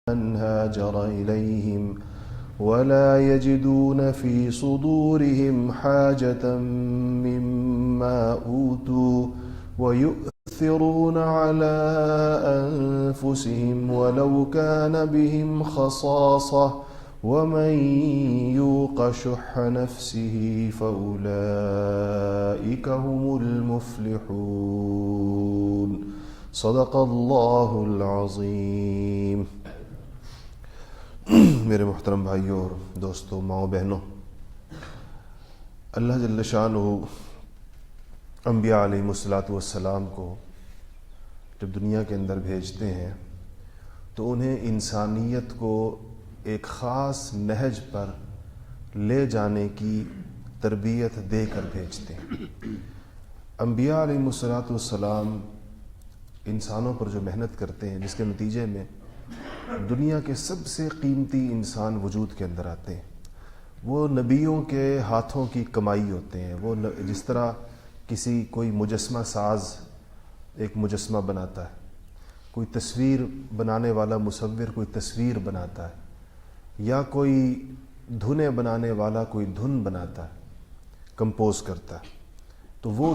من هاجر إليهم ولا يجدون في صدورهم حاجة مما أوتوا ويؤثرون على أنفسهم ولو كان بهم خصاصة ومن يوق شح نفسه فأولئك هم المفلحون صدق اللہ العظیم۔ میرے محترم بھائیوں اور دوستوں، ماؤں بہنوں، اللہ جل شانہ انبیاء علیہ السلام کو جب دنیا کے اندر بھیجتے ہیں تو انہیں انسانیت کو ایک خاص نہج پر لے جانے کی تربیت دے کر بھیجتے ہیں۔ انبیاء علیہ السلام انسانوں پر جو محنت کرتے ہیں، جس کے نتیجے میں دنیا کے سب سے قیمتی انسان وجود کے اندر آتے ہیں، وہ نبیوں کے ہاتھوں کی کمائی ہوتے ہیں۔ وہ جس طرح کوئی مجسمہ ساز ایک مجسمہ بناتا ہے، کوئی تصویر بنانے والا مصور کوئی تصویر بناتا ہے، یا کوئی دھنیں بنانے والا کوئی دھن بناتا ہے، کمپوز کرتا ہے، تو وہ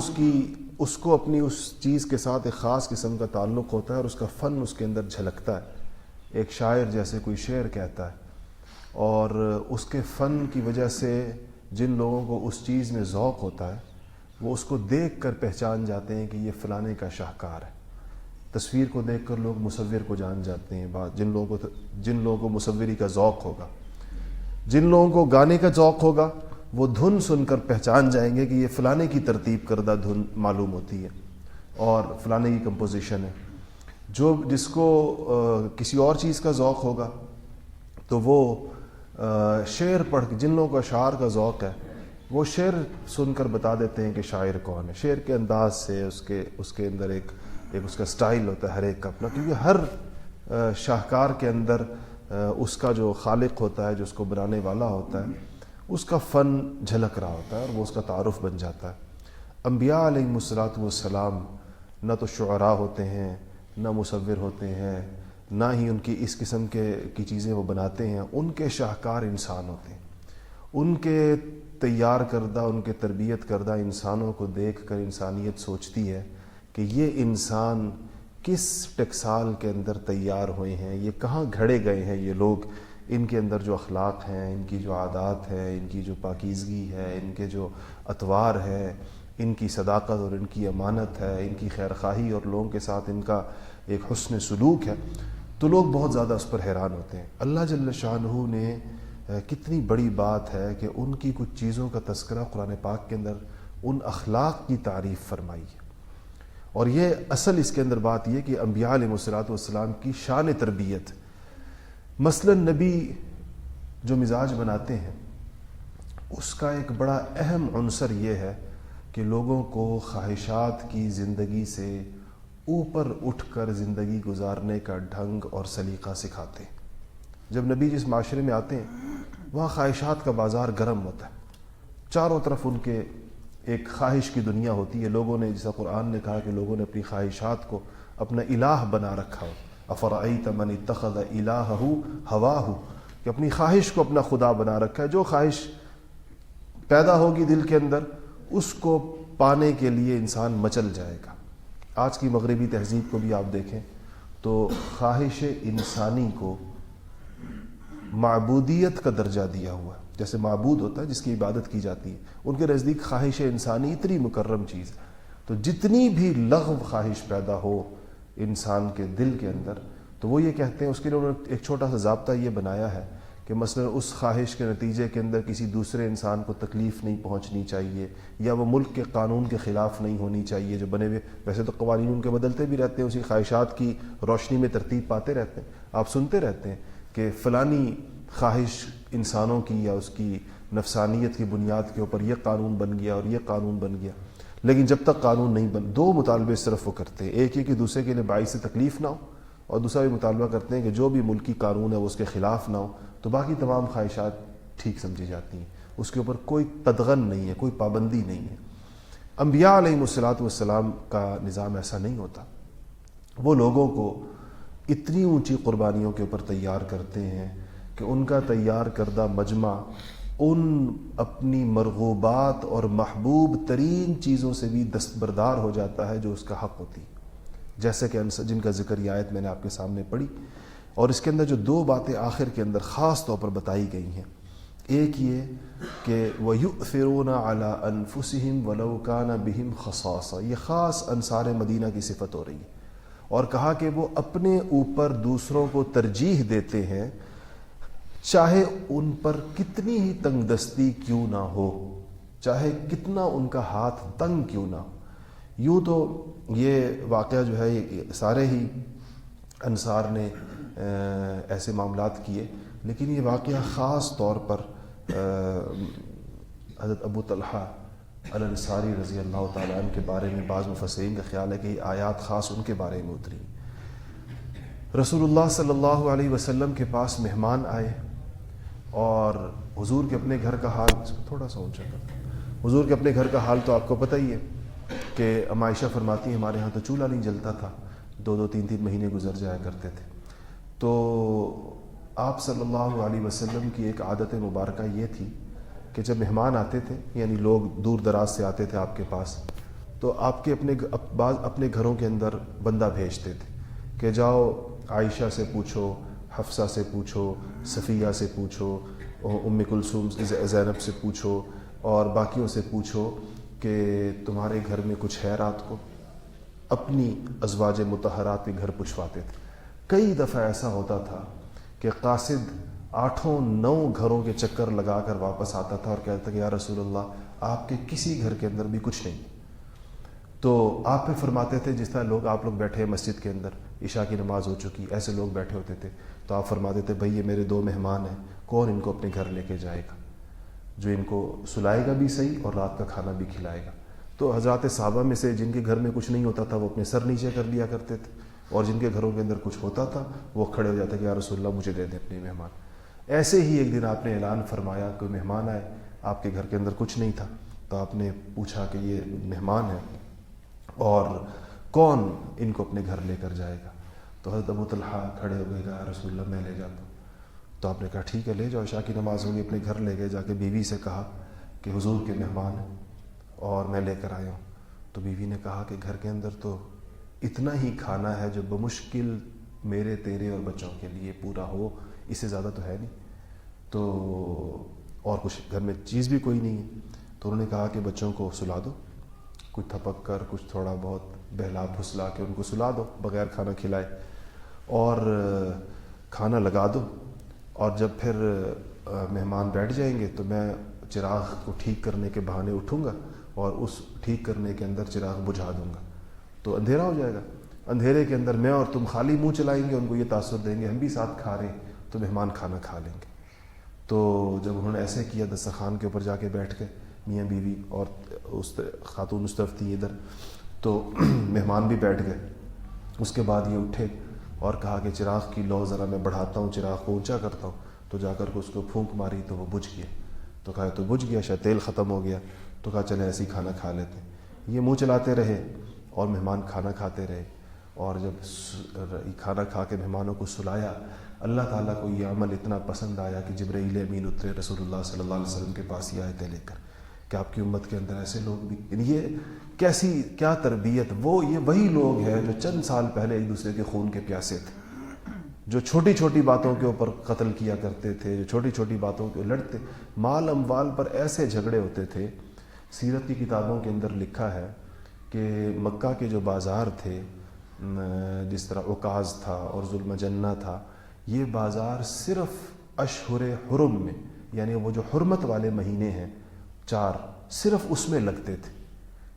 اس کو اپنی اس چیز کے ساتھ ایک خاص قسم کا تعلق ہوتا ہے اور اس کا فن اس کے اندر جھلکتا ہے۔ ایک شاعر جیسے کوئی شعر کہتا ہے، اور اس کے فن کی وجہ سے جن لوگوں کو اس چیز میں ذوق ہوتا ہے وہ اس کو دیکھ کر پہچان جاتے ہیں کہ یہ فلانے کا شاہکار ہے۔ تصویر کو دیکھ کر لوگ مصور کو جان جاتے ہیں۔ جن لوگوں کو مصوری کا ذوق ہوگا، جن لوگوں کو گانے کا ذوق ہوگا، وہ دھن سن کر پہچان جائیں گے کہ یہ فلانے کی ترتیب کردہ دھن معلوم ہوتی ہے اور فلانے کی کمپوزیشن ہے۔ جس کو کسی اور چیز کا ذوق ہوگا تو وہ شعر پڑھ کے، جن لوگوں کو اشعار کا ذوق ہے وہ شعر سن کر بتا دیتے ہیں کہ شاعر کون ہے۔ شعر کے انداز سے اس کے اندر ایک اس کا سٹائل ہوتا ہے ہر ایک کا اپنا، کیونکہ ہر شاہکار کے اندر اس کا جو خالق ہوتا ہے، جو اس کو بنانے والا ہوتا ہے، اس کا فن جھلک رہا ہوتا ہے اور وہ اس کا تعارف بن جاتا ہے۔ انبیاء علیہ السلام نہ تو شعراء ہوتے ہیں، نہ مصور ہوتے ہیں، نہ ہی ان کی اس قسم کی چیزیں وہ بناتے ہیں۔ ان کے شاہکار انسان ہوتے ہیں۔ ان کے تیار کردہ، ان کے تربیت کردہ انسانوں کو دیکھ کر انسانیت سوچتی ہے کہ یہ انسان کس ٹکسال کے اندر تیار ہوئے ہیں، یہ کہاں گھڑے گئے ہیں یہ لوگ۔ ان کے اندر جو اخلاق ہیں، ان کی جو عادات ہیں، ان کی جو پاکیزگی ہے، ان کے جو اطوار ہے، ان کی صداقت اور ان کی امانت ہے، ان کی خیرخواہی اور لوگوں کے ساتھ ان کا ایک حسن سلوک ہے، تو لوگ بہت زیادہ اس پر حیران ہوتے ہیں۔ اللہ جل شانہ نے کتنی بڑی بات ہے کہ ان کی کچھ چیزوں کا تذکرہ قرآن پاک کے اندر ان اخلاق کی تعریف فرمائی ہے۔ اور یہ اصل اس کے اندر بات یہ کہ انبیاء علیہ السلام کی شان تربیت، مثلا نبی جو مزاج بناتے ہیں اس کا ایک بڑا اہم عنصر یہ ہے کہ لوگوں کو خواہشات کی زندگی سے اوپر اٹھ کر زندگی گزارنے کا ڈھنگ اور سلیقہ سکھاتے ہیں۔ جب نبی جس معاشرے میں آتے ہیں وہاں خواہشات کا بازار گرم ہوتا ہے، چاروں طرف ان کے ایک خواہش کی دنیا ہوتی ہے۔ لوگوں نے، جیسا قرآن نے کہا کہ لوگوں نے اپنی خواہشات کو اپنا الہ بنا رکھا ہو، افرأیت من اتخذ الہہ ہواہ، کہ اپنی خواہش کو اپنا خدا بنا رکھا ہے۔ جو خواہش پیدا ہوگی دل کے اندر اس کو پانے کے لیے انسان مچل جائے گا۔ آج کی مغربی تہذیب کو بھی آپ دیکھیں تو خواہش انسانی کو معبودیت کا درجہ دیا ہوا ہے۔ جیسے معبود ہوتا ہے جس کی عبادت کی جاتی ہے، ان کے نزدیک خواہش انسانی اتنی مکرم چیز ہے۔ تو جتنی بھی لغو خواہش پیدا ہو انسان کے دل کے اندر، تو وہ یہ کہتے ہیں، اس کے لیے انہوں نے ایک چھوٹا سا ضابطہ یہ بنایا ہے کہ مثلا اس خواہش کے نتیجے کے اندر کسی دوسرے انسان کو تکلیف نہیں پہنچنی چاہیے، یا وہ ملک کے قانون کے خلاف نہیں ہونی چاہیے جو بنے ہوئے۔ ویسے تو قوانین ان کے بدلتے بھی رہتے ہیں، اسی خواہشات کی روشنی میں ترتیب پاتے رہتے ہیں۔ آپ سنتے رہتے ہیں کہ فلانی خواہش انسانوں کی یا اس کی نفسانیت کی بنیاد کے اوپر یہ قانون بن گیا اور یہ قانون بن گیا، لیکن جب تک قانون نہیں دو مطالبے صرف وہ کرتے ہیں، ایک یہ کہ دوسرے کے لیے باعث تکلیف نہ ہو، اور دوسرا بھی مطالبہ کرتے ہیں کہ جو بھی ملکی قانون ہے وہ اس کے خلاف نہ ہو، تو باقی تمام خواہشات ٹھیک سمجھی جاتی ہیں، اس کے اوپر کوئی قدغن نہیں ہے، کوئی پابندی نہیں ہے۔ انبیاء علیہ السلام کا نظام ایسا نہیں ہوتا۔ وہ لوگوں کو اتنی اونچی قربانیوں کے اوپر تیار کرتے ہیں کہ ان کا تیار کردہ مجمع ان اپنی مرغوبات اور محبوب ترین چیزوں سے بھی دستبردار ہو جاتا ہے جو اس کا حق ہوتی، جیسے کہ جن کا ذکر یہ آیت میں نے آپ کے سامنے پڑھی. اور اس کے اندر جو دو باتیں آخر کے اندر خاص طور پر بتائی گئی ہیں، ایک یہ کہ وَيُؤْثِرُونَ عَلَىٰ أَنفُسِهِمْ وَلَوْ كَانَ بِهِمْ خَصَاصَةٌ، یہ خاص انصار مدینہ کی صفت ہو رہی ہے. اور کہا کہ وہ اپنے اوپر دوسروں کو ترجیح دیتے ہیں چاہے ان پر کتنی ہی تنگ دستی کیوں نہ ہو، چاہے کتنا ان کا ہاتھ تنگ کیوں نہ ہو. یوں تو یہ واقعہ جو ہے سارے ہی انصار نے ایسے معاملات کیے، لیکن یہ واقعہ خاص طور پر حضرت ابو طلحہ الانصاری رضی اللہ تعالیٰ عنہ کے بارے میں بعض مفسرین کا خیال ہے کہ یہ آیات خاص ان کے بارے میں اتری. رسول اللہ صلی اللہ علیہ وسلم کے پاس مہمان آئے اور حضور کے اپنے گھر کا حال تھوڑا سا اونچا کر، حضور کے اپنے گھر کا حال تو آپ کو پتہ ہی ہے کہ ام عائشہ فرماتی ہیں ہمارے ہاں تو چولہا نہیں جلتا تھا، 2-3 مہینے گزر جایا کرتے تھے. تو آپ صلی اللہ علیہ وسلم کی ایک عادت مبارکہ یہ تھی کہ جب مہمان آتے تھے، یعنی لوگ دور دراز سے آتے تھے آپ کے پاس، تو آپ کے اپنے گھروں کے اندر بندہ بھیجتے تھے کہ جاؤ عائشہ سے پوچھو، حفصہ سے پوچھو، صفیہ سے پوچھو، ام کلثوم زینب سے پوچھو اور باقیوں سے پوچھو کہ تمہارے گھر میں کچھ ہے رات کو. اپنی ازواج مطہرات کے گھر پوچھواتے تھے. کئی دفعہ ایسا ہوتا تھا کہ قاصد 8-9 گھروں کے چکر لگا کر واپس آتا تھا اور کہتا کہ یا رسول اللہ آپ کے کسی گھر کے اندر بھی کچھ نہیں. تو آپ پہ فرماتے تھے جس طرح آپ لوگ بیٹھے مسجد کے اندر، عشاء کی نماز ہو چکی، ایسے لوگ بیٹھے ہوتے تھے، تو آپ فرماتے تھے بھائی یہ میرے 2 مہمان ہیں، کون ان کو اپنے گھر لے کے جائے گا جو ان کو سلائے گا بھی صحیح اور رات کا کھانا بھی کھلائے گا. تو حضرات صحابہ میں سے جن کے گھر میں کچھ نہیں ہوتا تھا وہ اپنے سر نیچے کر لیا کرتے تھے، اور جن کے گھروں کے اندر کچھ ہوتا تھا وہ کھڑے ہو جاتے کہ یا رسول اللہ مجھے دے دیں اپنے مہمان. ایسے ہی ایک دن آپ نے اعلان فرمایا کوئی مہمان آئے، آپ کے گھر کے اندر کچھ نہیں تھا، تو آپ نے پوچھا کہ یہ مہمان ہے اور کون ان کو اپنے گھر لے کر جائے گا. تو حضرت ابو طلحہ کھڑے ہو گئے کہ یا رسول اللہ میں لے جاتا ہوں. تو آپ نے کہا ٹھیک ہے لے جاؤ، عشاء کی نماز ہوگی. اپنے گھر لے گئے، جا کے بیوی سے کہا کہ حضور کے مہمان ہیں اور میں لے کر آیا ہوں. تو بیوی نے کہا کہ گھر کے اندر تو اتنا ہی کھانا ہے جو بمشکل میرے تیرے اور بچوں کے لیے پورا ہو، اس سے زیادہ تو ہے نہیں، تو اور کچھ گھر میں چیز بھی کوئی نہیں ہے. تو انہوں نے کہا کہ بچوں کو سلا دو، کچھ تھپک کر کچھ تھوڑا بہت بہلا پھسلا کے ان کو سلا دو بغیر کھانا کھلائے، اور کھانا لگا دو، اور جب پھر مہمان بیٹھ جائیں گے تو میں چراغ کو ٹھیک کرنے کے بہانے اٹھوں گا اور اس ٹھیک کرنے کے اندر چراغ بجھا دوں گا، تو اندھیرا ہو جائے گا. اندھیرے کے اندر میں اور تم خالی منہ چلائیں گے، ان کو یہ تاثر دیں گے ہم بھی ساتھ کھا رہے ہیں، تو مہمان کھانا کھا لیں گے. تو جب انہوں نے ایسے کیا دسترخوان کے اوپر جا کے بیٹھ کے میاں بیوی اور اس خاتون اس طرف تھی ادھر، تو مہمان بھی بیٹھ گئے. اس کے بعد یہ اٹھے اور کہا کہ چراغ کی لو ذرا میں بڑھاتا ہوں، چراغ کو اونچا کرتا ہوں. تو جا کر کے اس کو پھونک ماری تو وہ بجھ گیا. تو کہا تو بجھ گیا، شاید تیل ختم ہو گیا. تو کہا چلے ایسے ہی کھانا کھا لیتے ہیں. یہ منہ چلاتے رہے اور مہمان کھانا کھاتے رہے. اور جب کھانا کھا کے مہمانوں کو سلایا، اللہ تعالیٰ کو یہ عمل اتنا پسند آیا کہ جبرائیل امین اترے رسول اللہ صلی اللہ علیہ وسلم کے پاس یہ آیتیں لے کر کہ آپ کی امت کے اندر ایسے لوگ بھی، یعنی یہ کیسی کیا تربیت. یہ وہی لوگ ہیں جو چند سال پہلے ایک دوسرے کے خون کے پیاسے تھے، جو چھوٹی چھوٹی باتوں کے اوپر قتل کیا کرتے تھے، جو چھوٹی چھوٹی باتوں کے لڑتے، مال اموال پر ایسے جھگڑے ہوتے تھے. سیرت کی کتابوں کے اندر لکھا ہے کہ مکہ کے جو بازار تھے، جس طرح عکاظ تھا اور ذوالمجنہ تھا، یہ بازار صرف اشہر حرم میں، یعنی وہ جو حرمت والے مہینے ہیں 4، صرف اس میں لگتے تھے.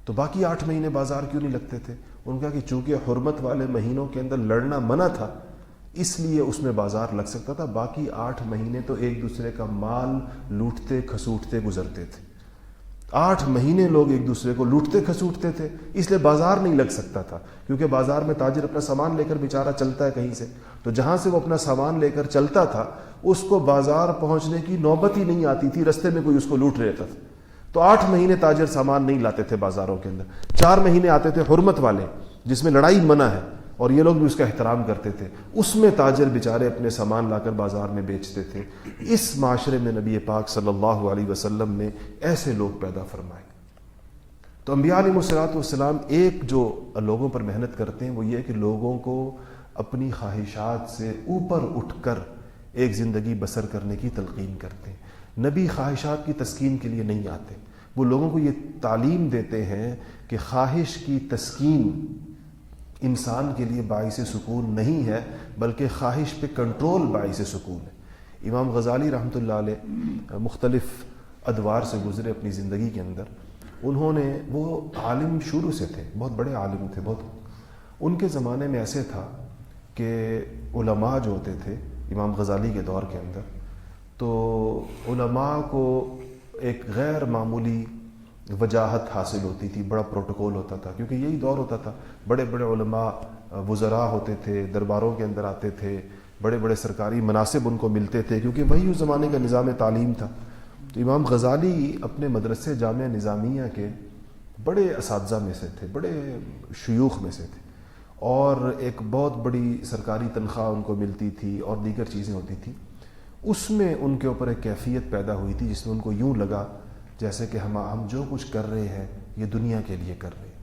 تو باقی 8 مہینے بازار کیوں نہیں لگتے تھے؟ ان کا کہ چونکہ حرمت والے مہینوں کے اندر لڑنا منع تھا اس لیے اس میں بازار لگ سکتا تھا. باقی 8 مہینے تو ایک دوسرے کا مال لوٹتے کھسوٹتے گزرتے تھے. 8 مہینے لوگ ایک دوسرے کو لوٹتے کھسوٹتے تھے، اس لیے بازار نہیں لگ سکتا تھا. کیونکہ بازار میں تاجر اپنا سامان لے کر بیچارہ چلتا ہے کہیں سے، تو جہاں سے وہ اپنا سامان لے کر چلتا تھا اس کو بازار پہنچنے کی نوبت ہی نہیں آتی تھی، رستے میں کوئی اس کو لوٹ لیتا تھا. تو 8 مہینے تاجر سامان نہیں لاتے تھے بازاروں کے اندر. 4 مہینے آتے تھے حرمت والے جس میں لڑائی منع ہے، اور یہ لوگ بھی اس کا احترام کرتے تھے. اس میں تاجر بیچارے اپنے سامان لا کر بازار میں بیچتے تھے. اس معاشرے میں نبی پاک صلی اللہ علیہ وسلم نے ایسے لوگ پیدا فرمائے. تو انبیاء علیہ السلام ایک جو لوگوں پر محنت کرتے ہیں وہ یہ کہ لوگوں کو اپنی خواہشات سے اوپر اٹھ کر ایک زندگی بسر کرنے کی تلقین کرتے ہیں. نبی خواہشات کی تسکین کے لیے نہیں آتے, وہ لوگوں کو یہ تعلیم دیتے ہیں کہ خواہش کی تسکین انسان کے لیے باعث سکون نہیں ہے, بلکہ خواہش پہ کنٹرول باعث سکون ہے. امام غزالی رحمۃ اللہ علیہ مختلف ادوار سے گزرے اپنی زندگی کے اندر. انہوں نے, وہ عالم شروع سے تھے, بہت بڑے عالم تھے, ان کے زمانے میں ایسے تھا کہ علماء جو ہوتے تھے امام غزالی کے دور کے اندر, تو علماء کو ایک غیر معمولی وجاہت حاصل ہوتی تھی, بڑا پروٹوکول ہوتا تھا, کیونکہ یہی دور ہوتا تھا. بڑے بڑے علماء وزراء ہوتے تھے, درباروں کے اندر آتے تھے, بڑے بڑے سرکاری مناصب ان کو ملتے تھے, کیونکہ وہی اس زمانے کا نظام تعلیم تھا. تو امام غزالی اپنے مدرسے جامعہ نظامیہ کے بڑے اساتذہ میں سے تھے, بڑے شیوخ میں سے تھے, اور ایک بہت بڑی سرکاری تنخواہ ان کو ملتی تھی اور دیگر چیزیں ہوتی تھیں. اس میں ان کے اوپر ایک کیفیت پیدا ہوئی تھی جس میں ان کو یوں لگا جیسے کہ ہم جو کچھ کر رہے ہیں یہ دنیا کے لیے کر رہے ہیں.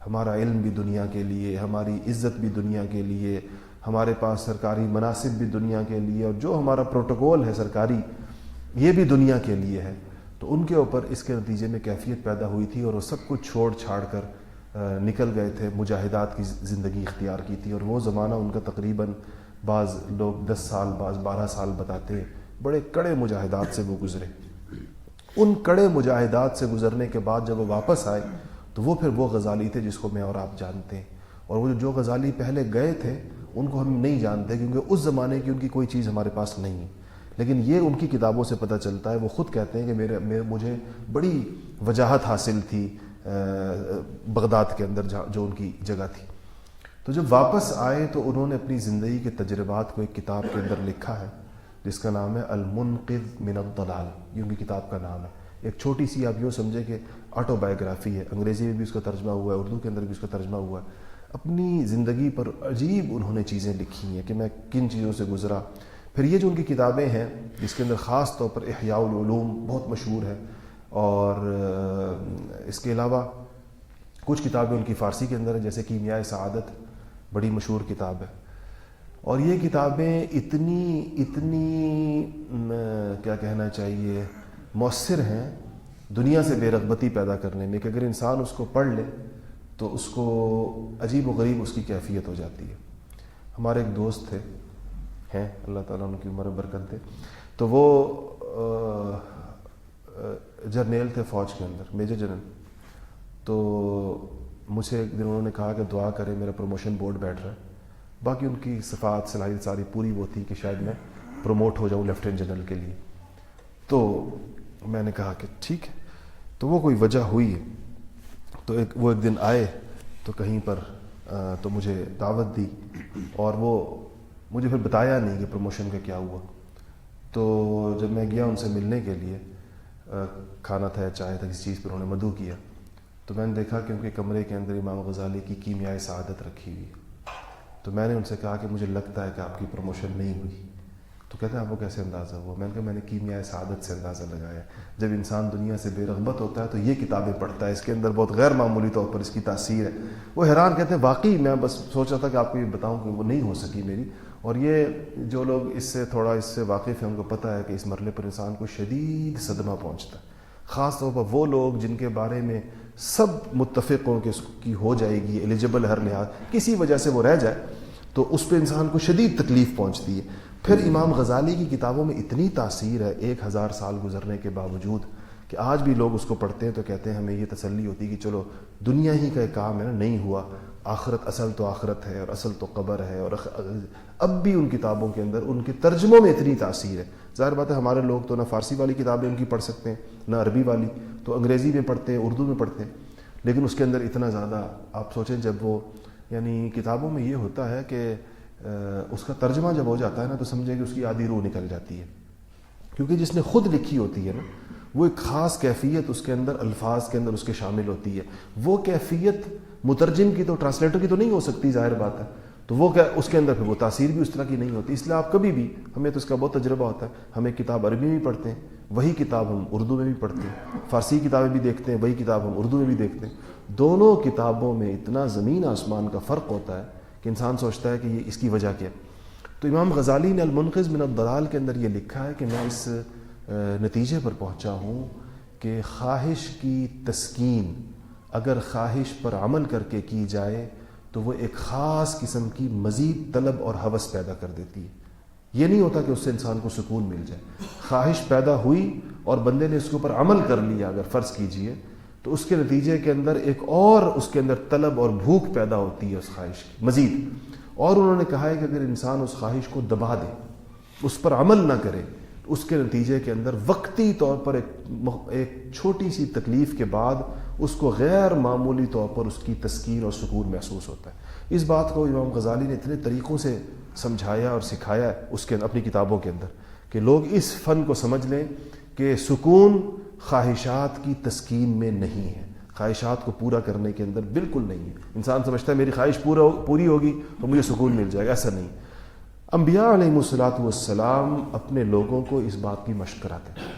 ہمارا علم بھی دنیا کے لیے, ہماری عزت بھی دنیا کے لیے, ہمارے پاس سرکاری مناصب بھی دنیا کے لیے, اور جو ہمارا پروٹوکول ہے سرکاری یہ بھی دنیا کے لیے ہے. تو ان کے اوپر اس کے نتیجے میں کیفیت پیدا ہوئی تھی, اور وہ سب کچھ چھوڑ چھاڑ کر نکل گئے تھے, مجاہدات کی زندگی اختیار کی تھی. اور وہ زمانہ ان کا تقریباً بعض لوگ 10 سال, بعض 12 سال بتاتے ہیں, بڑے کڑے مجاہدات سے وہ گزرے. ان کڑے مجاہدات سے گزرنے کے بعد جب وہ واپس آئے تو وہ پھر وہ غزالی تھے جس کو میں اور آپ جانتے ہیں. اور وہ جو غزالی پہلے گئے تھے ان کو ہم نہیں جانتے, کیونکہ اس زمانے کی ان کی کوئی چیز ہمارے پاس نہیں ہے. لیکن یہ ان کی کتابوں سے پتہ چلتا ہے. وہ خود کہتے ہیں کہ مجھے بڑی وجاہت حاصل تھی بغداد کے اندر جو ان کی جگہ تھی. تو جب واپس آئے تو انہوں نے اپنی زندگی کے تجربات کو ایک کتاب کے اندر لکھا ہے جس کا نام ہے المنقذ من الضلال. یہ ان کی کتاب کا نام ہے. ایک چھوٹی سی آپ یوں سمجھے کہ آٹو بایوگرافی ہے. انگریزی میں بھی اس کا ترجمہ ہوا ہے, اردو کے اندر بھی اس کا ترجمہ ہوا ہے. اپنی زندگی پر عجیب انہوں نے چیزیں لکھی ہیں کہ میں کن چیزوں سے گزرا. پھر یہ جو ان کی کتابیں ہیں جس کے اندر خاص طور پر احیاء العلوم بہت مشہور ہے, اور اس کے علاوہ کچھ کتابیں ان کی فارسی کے اندر ہیں, جیسے کیمیائے سعادت بڑی مشہور کتاب ہے. اور یہ کتابیں اتنی کیا کہنا چاہیے مؤثر ہیں دنیا سے بے رغبتی پیدا کرنے میں, کہ اگر انسان اس کو پڑھ لے تو اس کو عجیب و غریب اس کی کیفیت ہو جاتی ہے. ہمارے ایک دوست تھے, ہیں اللہ تعالیٰ ان کی عمر برکت دے, تو وہ جرنیل تھے فوج کے اندر, میجر جنرل. تو مجھ سے ایک دن انہوں نے کہا کہ دعا کرے, میرا پروموشن بورڈ بیٹھ رہا ہے. باقی ان کی صفات صلاحیت ساری پوری وہ تھی کہ شاید میں پروموٹ ہو جاؤں لیفٹیننٹ جنرل کے لیے. تو میں نے کہا کہ ٹھیک ہے. تو وہ کوئی وجہ ہوئی ہے, تو وہ ایک دن آئے تو کہیں پر تو مجھے دعوت دی, اور وہ مجھے پھر بتایا نہیں کہ پروموشن کا کیا ہوا. تو جب میں گیا ان سے ملنے کے لیے, کھانا تھا یا چائے تھا, کسی چیز پر انہوں نے مدعو کیا, تو میں نے دیکھا کہ ان کے کمرے کے اندر امام غزالی کی کیمیائے سعادت رکھی ہوئی. تو میں نے ان سے کہا کہ مجھے لگتا ہے کہ آپ کی پروموشن نہیں ہوئی. تو کہتے ہیں آپ کو کیسے اندازہ ہوا؟ میں نے کہا میں نے کیمیائے سعادت سے اندازہ لگایا. جب انسان دنیا سے بے رغبت ہوتا ہے تو یہ کتابیں پڑھتا ہے, اس کے اندر بہت غیر معمولی طور پر اس کی تاثیر ہے. وہ حیران کہتے ہیں واقعی میں بس سوچ رہا تھا کہ آپ کو یہ بتاؤں کہ وہ نہیں ہو سکی میری. اور یہ جو لوگ اس سے واقف ہیں ان کو پتہ ہے کہ اس مرحلے پر انسان کو شدید صدمہ پہنچتا ہے, خاص طور پر وہ لوگ جن کے بارے میں سب متفق ہوں کہ اس کی ہو جائے گی, ایلیجبل ہر لحاظ, کسی وجہ سے وہ رہ جائے تو اس پہ انسان کو شدید تکلیف پہنچتی ہے. پھر امام غزالی کی کتابوں میں اتنی تاثیر ہے 1000 سال گزرنے کے باوجود کہ آج بھی لوگ اس کو پڑھتے ہیں تو کہتے ہیں ہمیں یہ تسلی ہوتی ہے کہ چلو دنیا ہی کا ایک کام ہے نا, نہیں ہوا, آخرت اصل تو آخرت ہے اور اصل تو قبر ہے. اور اب بھی ان کتابوں کے اندر ان کے ترجموں میں اتنی تاثیر ہے. ظاہر بات ہے ہمارے لوگ تو نہ فارسی والی کتابیں ان کی پڑھ سکتے ہیں نہ عربی والی, تو انگریزی میں پڑھتے ہیں, اردو میں پڑھتے ہیں, لیکن اس کے اندر اتنا زیادہ آپ سوچیں جب وہ یعنی کتابوں میں یہ ہوتا ہے کہ اس کا ترجمہ جب ہو جاتا ہے نا تو سمجھے کہ اس کی آدھی روح نکل جاتی ہے, کیونکہ جس نے خود لکھی ہوتی ہے نا وہ ایک خاص کیفیت اس کے اندر الفاظ کے اندر اس کے شامل ہوتی ہے. وہ کیفیت مترجم کی تو ٹرانسلیٹر کی تو نہیں ہو سکتی, ظاہر بات ہے. تو وہ کیا اس کے اندر پھر وہ تاثیر بھی اس طرح کی نہیں ہوتی. اس لیے آپ کبھی بھی, ہمیں تو اس کا بہت تجربہ ہوتا ہے, ہمیں کتاب عربی میں بھی پڑھتے ہیں, وہی کتاب ہم اردو میں بھی پڑھتے ہیں, فارسی کتابیں بھی دیکھتے ہیں, وہی کتاب ہم اردو میں بھی دیکھتے ہیں. دونوں کتابوں میں اتنا زمین آسمان کا فرق ہوتا ہے کہ انسان سوچتا ہے کہ یہ اس کی وجہ کیا. تو امام غزالی نے المنقذ من الضلال کے اندر یہ لکھا ہے کہ میں اس نتیجے پر پہنچا ہوں کہ خواہش کی تسکین اگر خواہش پر عمل کر کے کی جائے تو وہ ایک خاص قسم کی مزید طلب اور ہوس پیدا کر دیتی ہے. یہ نہیں ہوتا کہ اس سے انسان کو سکون مل جائے. خواہش پیدا ہوئی اور بندے نے اس کے اوپر عمل کر لیا, اگر فرض کیجئے, تو اس کے نتیجے کے اندر ایک اور اس کے اندر طلب اور بھوک پیدا ہوتی ہے اس خواہش کی مزید. اور انہوں نے کہا ہے کہ اگر انسان اس خواہش کو دبا دے, اس پر عمل نہ کرے, اس کے نتیجے کے اندر وقتی طور پر ایک چھوٹی سی تکلیف کے بعد اس کو غیر معمولی طور پر اس کی تسکین اور سکون محسوس ہوتا ہے. اس بات کو امام غزالی نے اتنے طریقوں سے سمجھایا اور سکھایا ہے اس کے اپنی کتابوں کے اندر کہ لوگ اس فن کو سمجھ لیں کہ سکون خواہشات کی تسکین میں نہیں ہے, خواہشات کو پورا کرنے کے اندر بالکل نہیں ہے. انسان سمجھتا ہے میری خواہش پوری ہوگی تو مجھے سکون مل جائے گا, ایسا نہیں. انبیاء علیہ الصلوۃ والسلام اپنے لوگوں کو اس بات کی مشق کراتے ہیں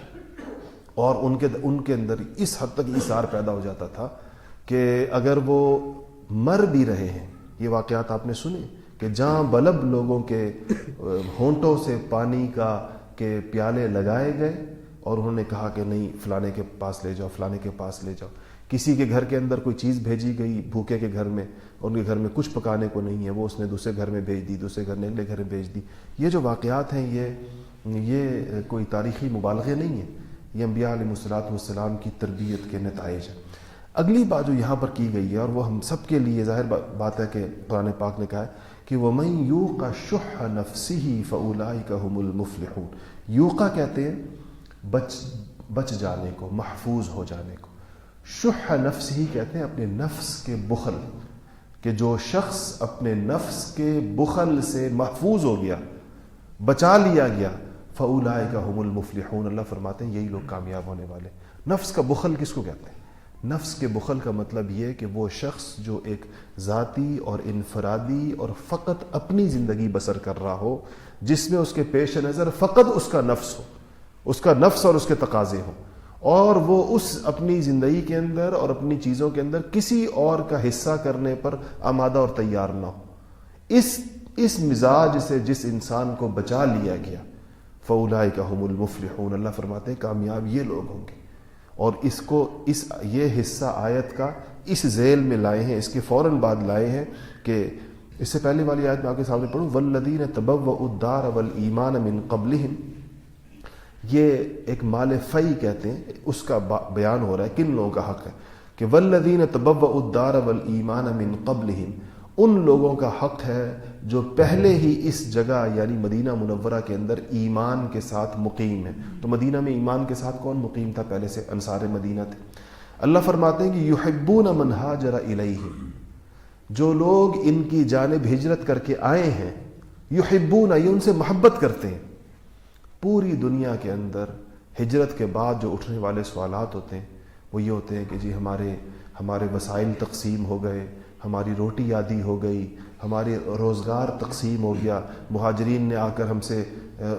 اور ان کے اندر اس حد تک ایثار پیدا ہو جاتا تھا کہ اگر وہ مر بھی رہے ہیں, یہ واقعات آپ نے سنے کہ جہاں بلب لوگوں کے ہونٹوں سے پانی کے پیالے لگائے گئے اور انہوں نے کہا کہ نہیں فلانے کے پاس لے جاؤ, فلانے کے پاس لے جاؤ. کسی کے گھر کے اندر کوئی چیز بھیجی گئی بھوکے کے گھر میں, ان کے گھر میں کچھ پکانے کو نہیں ہے, وہ اس نے دوسرے گھر میں بھیج دی, دوسرے گھر نے اگلے گھر میں بھیج دی. یہ جو واقعات ہیں یہ کوئی تاریخی مبالغے نہیں ہیں, یہ انبیاء علیہ الصلوۃ والسلام کی تربیت کے نتائج ہیں. اگلی بات جو یہاں پر کی گئی ہے اور وہ ہم سب کے لیے ظاہر بات ہے کہ قرآن پاک نے کہا ہے کہ وَمَن یُوقَ شُحَّ نَفْسِهِ فَأُولَٰئِکَ هُمُ الْمُفْلِحُونَ. یوقا کہتے ہیں بچ جانے کو, محفوظ ہو جانے کو. شح نفس ہی کہتے ہیں اپنے نفس کے بخل, کہ جو شخص اپنے نفس کے بخل سے محفوظ ہو گیا, بچا لیا گیا, فَأُولَٰئِکَ هُمُ الْمُفْلِحُونَ. اللہ فرماتے ہیں یہی لوگ کامیاب ہونے والے. نفس کا بخل کس کو کہتے ہیں؟ نفس کے بخل کا مطلب یہ کہ وہ شخص جو ایک ذاتی اور انفرادی اور فقط اپنی زندگی بسر کر رہا ہو, جس میں اس کے پیش نظر فقط اس کا نفس ہو, اس کا نفس اور اس کے تقاضے ہوں, اور وہ اس اپنی زندگی کے اندر اور اپنی چیزوں کے اندر کسی اور کا حصہ کرنے پر آمادہ اور تیار نہ ہو. اس مزاج سے جس انسان کو بچا لیا گیا, فَأُولَٰئِکَ هُمُ الْمُفْلِحُونَ. اللہ فرماتے ہیں کامیاب یہ لوگ ہوں گے. اور یہ حصہ آیت کا اس ذیل میں لائے ہیں, اس کے فوراً بعد لائے ہیں کہ اس سے پہلے والی آیت میں آپ کے سامنے پڑھوں, وَالَّذِينَ تَبَوَّؤُوا الدَّارَ وَالْإِيمَانَ مِنْ قَبْلِهِمْ. یہ ایک مال فی کہتے ہیں, اس کا بیان ہو رہا ہے کن لوگوں کا حق ہے کہ وَالَّذِينَ تَبَوَّؤُوا الدَّارَ وَالْإِيمَانَ مِنْ قَبْلِهِمْ. ان لوگوں کا حق ہے جو پہلے ہی اس جگہ یعنی مدینہ منورہ کے اندر ایمان کے ساتھ مقیم ہے. تو مدینہ میں ایمان کے ساتھ کون مقیم تھا پہلے سے؟ انصار مدینہ تھے. اللہ فرماتے ہیں کہ یحبون من ہاجر الیہم, جو لوگ ان کی جانب ہجرت کر کے آئے ہیں, یحبون یہ ان سے محبت کرتے ہیں. پوری دنیا کے اندر ہجرت کے بعد جو اٹھنے والے سوالات ہوتے ہیں وہ یہ ہوتے ہیں کہ جی ہمارے وسائل تقسیم ہو گئے, ہماری روٹی عادی ہو گئی, ہماری روزگار تقسیم ہو گیا, مہاجرین نے آ کر ہم سے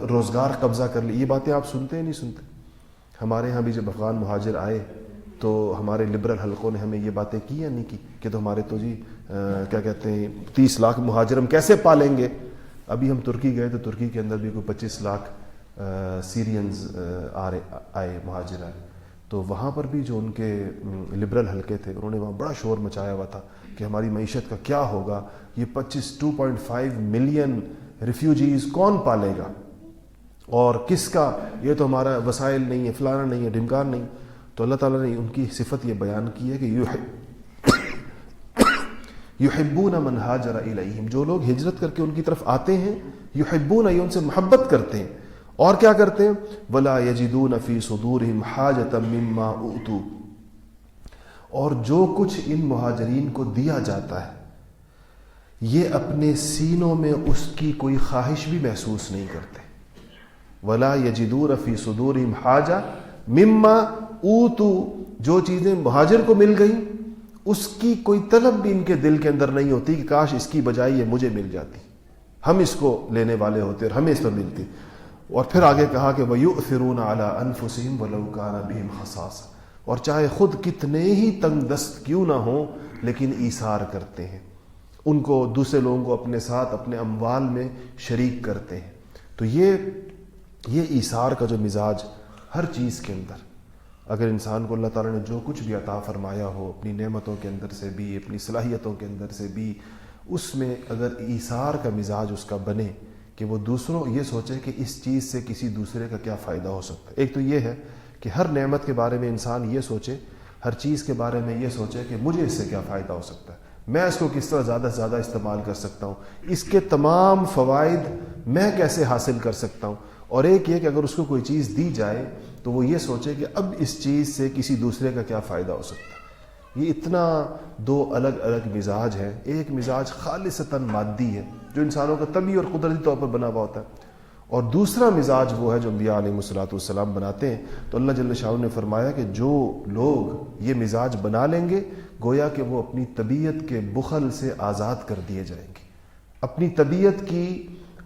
روزگار قبضہ کر لی. یہ باتیں آپ سنتے ہیں نہیں سنتے؟ ہمارے ہاں بھی جب افغان مہاجر آئے تو ہمارے لبرل حلقوں نے ہمیں یہ باتیں کی یا نہیں کی کہ تو ہمارے تو جی کیا کہتے ہیں 30 لاکھ مہاجر ہم کیسے پالیں گے. ابھی ہم ترکی گئے تو ترکی کے اندر بھی کوئی 25 لاکھ سیرینز آئے, مہاجر آئے. تو وہاں پر بھی جو ان کے لبرل حلقے تھے انہوں نے وہاں بڑا شور مچایا ہوا تھا کہ ہماری معیشت کا کیا ہوگا, یہ 2.5 ملین ریفیوجیز کون پالے گا, اور کس کا, یہ تو ہمارا وسائل نہیں ہے, فلانا نہیں ہے, ڈھمکان نہیں. تو اللہ تعالیٰ نے ان کی صفت یہ بیان کی ہے کہ یحبون من ہاجر الیہم, جو لوگ ہجرت کر کے ان کی طرف آتے ہیں, یحبون یہ ان سے محبت کرتے ہیں, اور کیا کرتے ہیں, ولا یجدون فی صدورہم حاجۃ مما اوتوا, اور جو کچھ ان مہاجرین کو دیا جاتا ہے یہ اپنے سینوں میں اس کی کوئی خواہش بھی محسوس نہیں کرتے. ولا یجدون فی صدورہم حاجہ مما اوتوا, جو چیزیں مہاجر کو مل گئیں اس کی کوئی طلب بھی ان کے دل کے اندر نہیں ہوتی کہ کاش اس کی بجائے یہ مجھے مل جاتی، ہم اس کو لینے والے ہوتے اور ہمیں اس پر ملتی۔ اور پھر آگے کہا کہ وَيُؤْثِرُونَ عَلَىٰ أَنفُسِهِمْ وَلَوْ كَانَ بِهِمْ خَصَاصَةٌ، اور چاہے خود کتنے ہی تنگ دست کیوں نہ ہوں لیکن ایثار کرتے ہیں، ان کو دوسرے لوگوں کو اپنے ساتھ اپنے اموال میں شریک کرتے ہیں۔ تو یہ ایثار کا جو مزاج ہر چیز کے اندر، اگر انسان کو اللہ تعالیٰ نے جو کچھ بھی عطا فرمایا ہو، اپنی نعمتوں کے اندر سے بھی، اپنی صلاحیتوں کے اندر سے بھی، اس میں اگر ایثار کا مزاج اس کا بنے کہ وہ دوسروں یہ سوچے کہ اس چیز سے کسی دوسرے کا کیا فائدہ ہو سکتا ہے۔ ایک تو یہ ہے کہ ہر نعمت کے بارے میں انسان یہ سوچے، ہر چیز کے بارے میں یہ سوچے کہ مجھے اس سے کیا فائدہ ہو سکتا ہے، میں اس کو کس طرح زیادہ سے زیادہ استعمال کر سکتا ہوں، اس کے تمام فوائد میں کیسے حاصل کر سکتا ہوں۔ اور ایک یہ کہ اگر اس کو کوئی چیز دی جائے تو وہ یہ سوچے کہ اب اس چیز سے کسی دوسرے کا کیا فائدہ ہو سکتا ہے۔ یہ اتنا دو الگ الگ مزاج ہیں۔ ایک مزاج خالصتاً مادی ہے جو انسانوں کا طبعی اور قدرتی طور پر بنا ہوا ہوتا ہے، اور دوسرا مزاج وہ ہے جو انبیاء علیہ السلام بناتے ہیں۔ تو اللہ جل شانہ نے فرمایا کہ جو لوگ یہ مزاج بنا لیں گے گویا کہ وہ اپنی طبیعت کے بخل سے آزاد کر دیے جائیں گے، اپنی طبیعت کی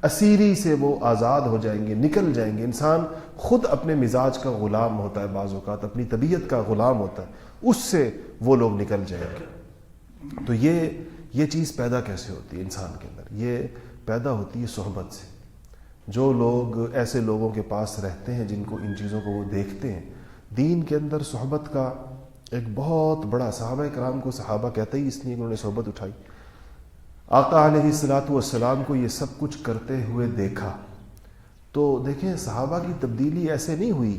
اسیری سے وہ آزاد ہو جائیں گے، نکل جائیں گے۔ انسان خود اپنے مزاج کا غلام ہوتا ہے، بعض اوقات اپنی طبیعت کا غلام ہوتا ہے، اس سے وہ لوگ نکل جائیں گے۔ تو یہ چیز پیدا کیسے ہوتی ہے انسان کے اندر؟ یہ پیدا ہوتی ہے صحبت سے۔ جو لوگ ایسے لوگوں کے پاس رہتے ہیں جن کو ان چیزوں کو وہ دیکھتے ہیں، دین کے اندر صحبت کا ایک بہت بڑا، صحابہ کرام کو صحابہ کہتے ہی اس لیے کہ انہوں نے صحبت اٹھائی۔ آقا علیہ السلام کو یہ سب کچھ کرتے ہوئے دیکھا تو دیکھیں صحابہ کی تبدیلی ایسے نہیں ہوئی